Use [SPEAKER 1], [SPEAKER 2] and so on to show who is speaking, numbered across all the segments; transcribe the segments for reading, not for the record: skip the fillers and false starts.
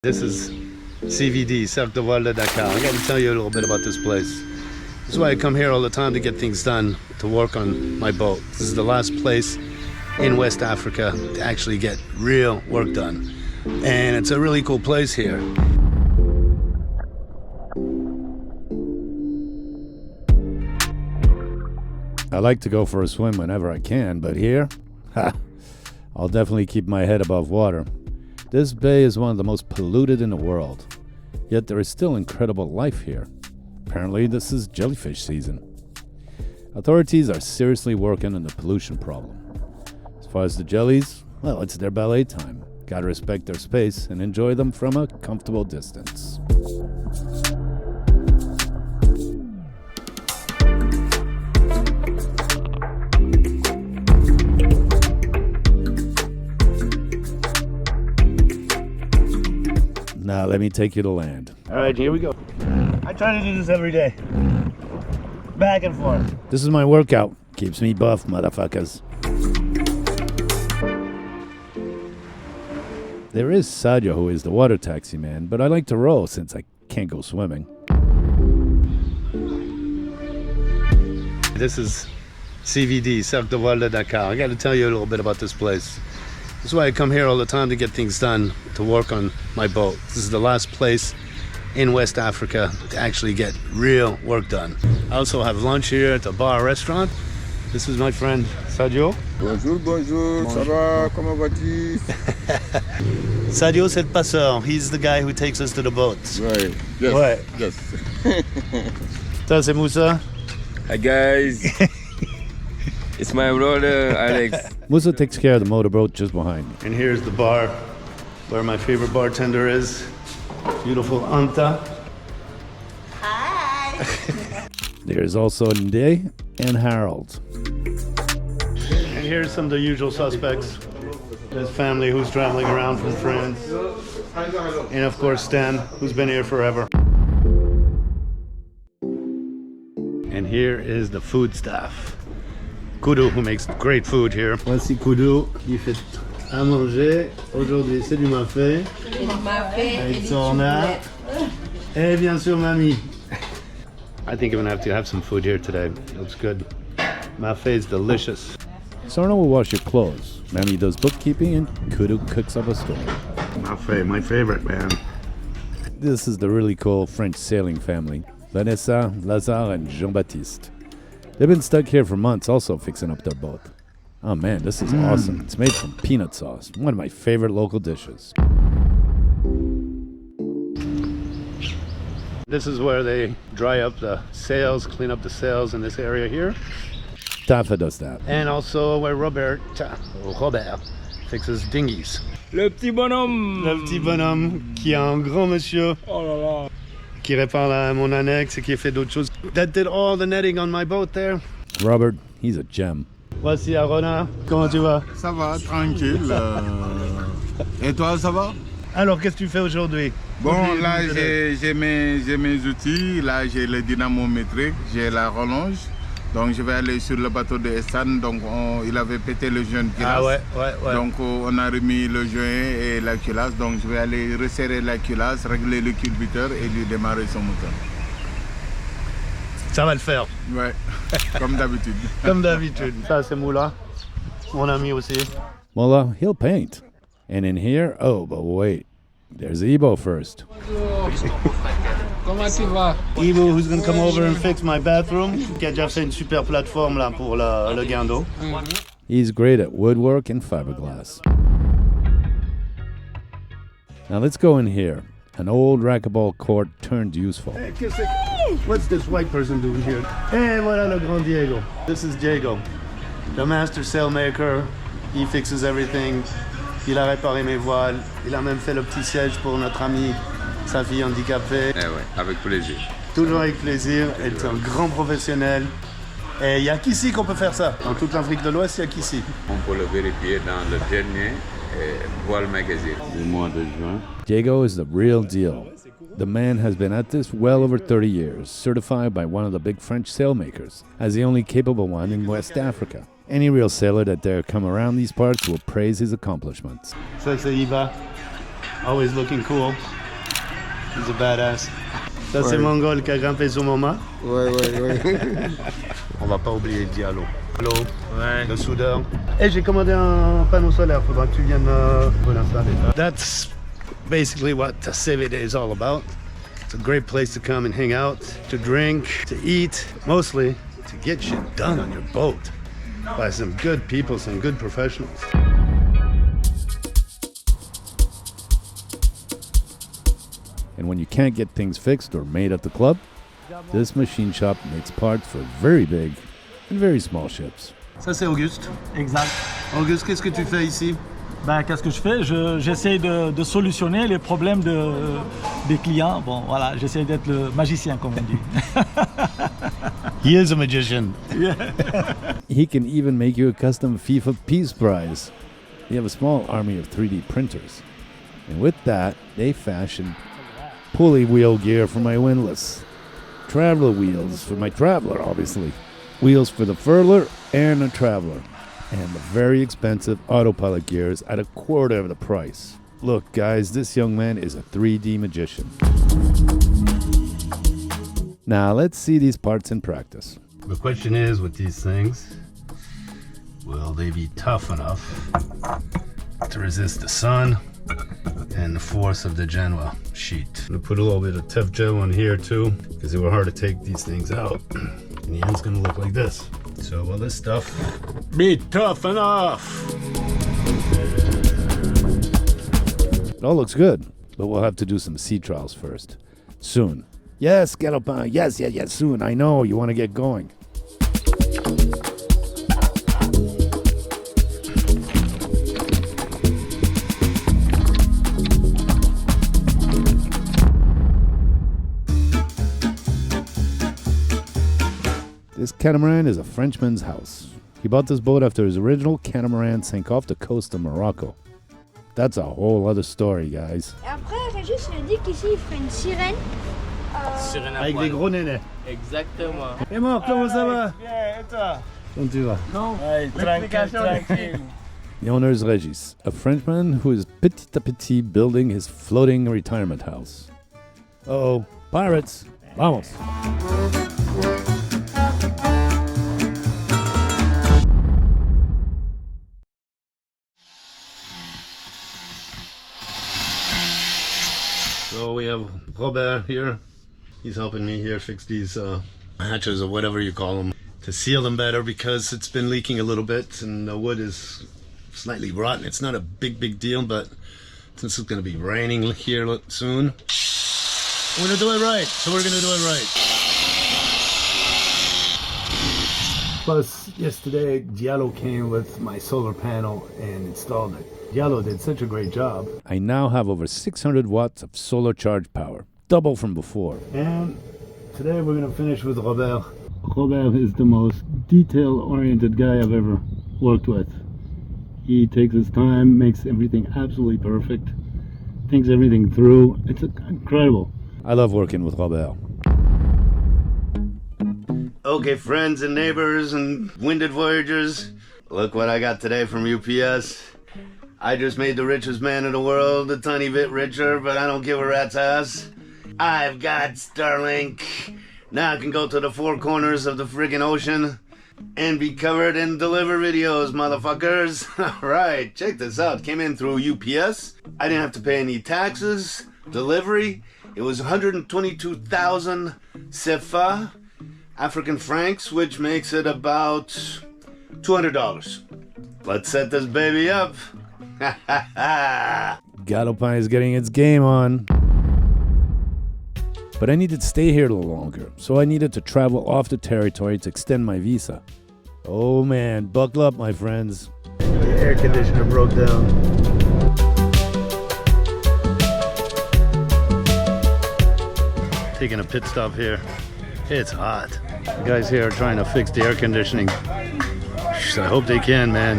[SPEAKER 1] This is CVD, Cercle de Voile de Dakar. I got to tell you a little bit about this place. This is why I come here all the time to get things done, to work on my boat. This is the last place in West Africa to actually get real work done. And it's a really cool place here.
[SPEAKER 2] I like to go for a swim whenever I can, but here, I'll definitely keep my head above water. This bay is one of the most polluted in the world, yet there is still incredible life here. Apparently, this is jellyfish season. Authorities are seriously working on the pollution problem. As far as the jellies, well, it's their ballet time. Gotta respect their space and enjoy them from a comfortable distance. Now let me take you to land.
[SPEAKER 1] All right, here we go. I try to do this every day. Back and forth.
[SPEAKER 2] This is my workout. Keeps me buff, motherfuckers. There is Sadio, who is the water taxi man, but I like to row since I can't go swimming.
[SPEAKER 1] This is CVD, Cercle de Voile de Dakar. I got to tell you a little bit about this place. This is why I come here all the time to get things done, to work on my boat. This is the last place in West Africa to actually get real work done. I also have lunch here at the bar restaurant. This is my friend Sadio.
[SPEAKER 3] Bonjour, bonjour, ça va, comment vas-tu?
[SPEAKER 1] Sadio, c'est le passeur. He's the guy who takes us to the boats.
[SPEAKER 3] Right, yes,
[SPEAKER 1] Ouais.
[SPEAKER 3] yes.
[SPEAKER 1] Ça, c'est Moussa.
[SPEAKER 4] Hi guys, it's my brother Alex.
[SPEAKER 2] Moussa takes care of the motorboat just behind me.
[SPEAKER 1] And here's the bar where my favorite bartender is. Beautiful Anta.
[SPEAKER 5] Hi.
[SPEAKER 2] There's also Nde and Harold.
[SPEAKER 1] And here's some of the usual suspects. His family who's traveling around from France. And of course Stan, who's been here forever. And here is the food staff. Koudou, who makes great food here. Voici Koudou, qui fait à manger. Aujourd'hui, c'est du mafé. Avec Sorna. Et bien sûr, Mamie. I think I'm gonna have to have some food here today. Looks good. Mafé is delicious.
[SPEAKER 2] Sorna will wash your clothes. Mammy does bookkeeping and Kudu cooks up a storm.
[SPEAKER 1] Mafé, my favorite, man.
[SPEAKER 2] This is the really cool French sailing family. Vanessa, Lazar, and Jean Batiste. They've been stuck here for months also fixing up their boat. Oh man, this is awesome. It's made from peanut sauce, one of my favorite local dishes.
[SPEAKER 1] This is where they dry up the sails, clean up the sails in this area here.
[SPEAKER 2] Tafa does that.
[SPEAKER 1] And also where Robert fixes dinghies.
[SPEAKER 4] Le petit bonhomme.
[SPEAKER 1] Le petit bonhomme qui est un grand monsieur.
[SPEAKER 4] Oh là là.
[SPEAKER 1] Qui répare mon annexe et qui fait d'autres choses. That did all the netting on my boat there.
[SPEAKER 2] Robert, he's a gem.
[SPEAKER 1] Voici Arona. Comment tu vas?
[SPEAKER 3] Ça va, tranquille. Et toi, ça va?
[SPEAKER 1] Alors, qu'est-ce que tu fais aujourd'hui?
[SPEAKER 3] Bon, là, j'ai mes outils. Là, j'ai le dynamométrique, j'ai la rallonge. Donc, je vais aller sur le bateau de Estan. Donc, il avait pété le joint de culasse.
[SPEAKER 1] Ah ouais.
[SPEAKER 3] Donc, on a remis le joint et la culasse. Donc, je vais aller resserrer la culasse, régler le culbuteur et lui démarrer son moteur.
[SPEAKER 1] Ça va le faire.
[SPEAKER 3] Ouais, comme d'habitude.
[SPEAKER 1] Comme d'habitude. Ça, c'est Moula, mon ami aussi.
[SPEAKER 2] Well, he'll paint. And in here, oh, but wait. There's Ibo first.
[SPEAKER 4] Comment tu vas?
[SPEAKER 1] Ivo, who's going to come over and fix my bathroom, qui a déjà fait une super plateforme là pour le guindeau.
[SPEAKER 2] He's great at woodwork and fiberglass. Now let's go in here. An old racquetball court turned useful.
[SPEAKER 1] Hey, what's this white person doing here? Hey, voilà le grand Diego. This is Diego, the master sailmaker. He fixes everything. Il a réparé mes voiles. Il a même fait le petit siège pour notre ami, sa fille handicapée.
[SPEAKER 4] Eh ouais, avec plaisir.
[SPEAKER 1] Toujours avec plaisir. Elle est un grand professionnel. Et il n'y a qu'ici qu'on peut faire ça. Dans toute l'Afrique de l'Ouest, il n'y a qu'ici.
[SPEAKER 4] On peut le vérifier dans le dernier voile magazine du mois de juin.
[SPEAKER 2] Diego is the real deal. The man has been at this well over 30 years, certified by one of the big French sailmakers, as the only capable one in West Africa. Any real sailor that dare come around these parts will praise his accomplishments.
[SPEAKER 1] Ça, c'est Iva. always looking cool. He's a badass. Ça, c'est Mongol qui a grimpé sur mon mât.
[SPEAKER 5] Ouais.
[SPEAKER 1] On va pas oublier Diallo. Le soudeur. Et j'ai commandé un panneau solaire. Faudra que tu viennes pour l'installer. That's basically what the CVD is all about. It's a great place to come and hang out, to drink, to eat, mostly to get shit done on your boat by some good people, some good professionals.
[SPEAKER 2] And when you can't get things fixed or made at the club, this machine shop makes parts for very big and very small ships.
[SPEAKER 1] Ça c'est Auguste.
[SPEAKER 6] Exact.
[SPEAKER 1] Auguste, qu'est-ce que tu fais ici?
[SPEAKER 6] Ben, qu'est-ce que je fais? J'essaie de solutionner les problèmes des clients. Bon, voilà, j'essaie d'être le magicien, comme on dit.
[SPEAKER 1] He is a magician.
[SPEAKER 2] He can even make you a custom FIFA Peace Prize. They have a small army of 3D printers. And with that, they fashion pulley wheel gear for my windlass, traveler wheels for my traveler, obviously, wheels for the furler and the traveler, and the very expensive autopilot gears at a quarter of the price. Look, guys, this young man is a 3D magician. Now, let's see these parts in practice.
[SPEAKER 1] The question is, with these things, will they be tough enough to resist the sun and the force of the Genoa sheet? I'm gonna put a little bit of tough gel on here too, because it were hard to take these things out. And the end's gonna look like this. So will this stuff be tough enough?
[SPEAKER 2] It all looks good, but we'll have to do some sea trials first. Soon. Yes, Galopin, yes, soon. I know, you want to get going. This catamaran is a Frenchman's house. He bought this boat after his original catamaran sank off the coast of Morocco. That's a whole other story, guys.
[SPEAKER 7] Et après, Regis il a dit qu'ici il ferait une sirène.
[SPEAKER 8] Sirène à
[SPEAKER 1] Avec
[SPEAKER 8] poil.
[SPEAKER 1] des gros nénets.
[SPEAKER 8] Exactement.
[SPEAKER 1] Et moi, comment ça va?
[SPEAKER 8] Bien, et toi?
[SPEAKER 1] Comment tu vas?
[SPEAKER 8] Non. Ouais, tranquille.
[SPEAKER 2] The owner is Regis, a Frenchman who is petit à petit building his floating retirement house. Oh, pirates! Vamos!
[SPEAKER 1] So we have Robert here. He's helping me here fix these hatches or whatever you call them to seal them better, because it's been leaking a little bit and the wood is slightly rotten. It's not a big deal, but since it's going to be raining here soon, we're going to do it right. So we're going to do it right. Plus, yesterday, Diallo came with my solar panel and installed it. Diallo did such a great job.
[SPEAKER 2] I now have over 600 watts of solar charge power, double from before.
[SPEAKER 1] And today we're going to finish with Robert. Robert is the most detail-oriented guy I've ever worked with. He takes his time, makes everything absolutely perfect, thinks everything through. It's incredible.
[SPEAKER 2] I love working with Robert.
[SPEAKER 1] Okay, friends and neighbors and winded voyagers, look what I got today from UPS. I just made the richest man in the world a tiny bit richer, but I don't give a rat's ass. I've got Starlink. Now I can go to the four corners of the friggin' ocean and be covered in deliver videos, motherfuckers. Alright, check this out. Came in through UPS. I didn't have to pay any taxes. Delivery, it was 122,000 CFA, African francs, which makes it about $200. Let's set this baby up.
[SPEAKER 2] Galopin is getting its game on. But I needed to stay here a little longer, so I needed to travel off the territory to extend my visa. Oh man, buckle up, my friends.
[SPEAKER 1] The air conditioner broke down. Taking a pit stop here. It's hot. The guys here are trying to fix the air conditioning. I hope they can, man.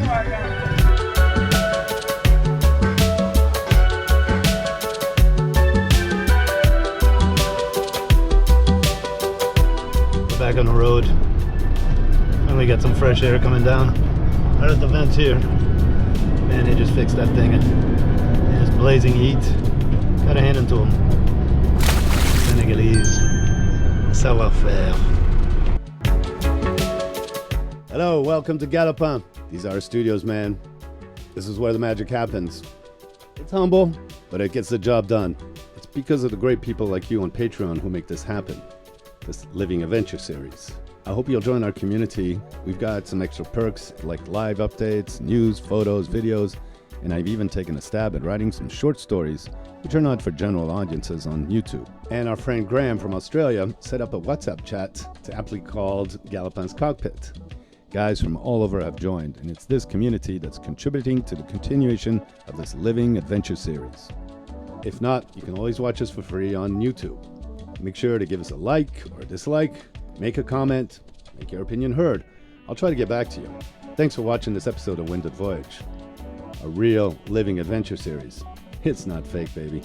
[SPEAKER 1] Back on the road. Finally got some fresh air coming down. There's the vents here. Man, they just fixed that thing. It's blazing heat. Ga er heen en toe. Senegalese. Savoir-faire. Hello, welcome to Galopin. These are our studios, man. This is where the magic happens. It's humble, but it gets the job done. It's because of the great people like you on Patreon who make this happen. This Living Adventure series. I hope you'll join our community. We've got some extra perks like live updates, news, photos, videos, and I've even taken a stab at writing some short stories which are not for general audiences on YouTube. And our friend Graham from Australia set up a WhatsApp chat to aptly called Galopin's Cockpit. Guys from all over have joined, and it's this community that's contributing to the continuation of this Living Adventure series. If not, you can always watch us for free on YouTube. Make sure to give us a like or a dislike, make a comment, make your opinion heard. I'll try to get back to you. Thanks for watching this episode of Winded Voyage, a real living adventure series. It's not fake, baby.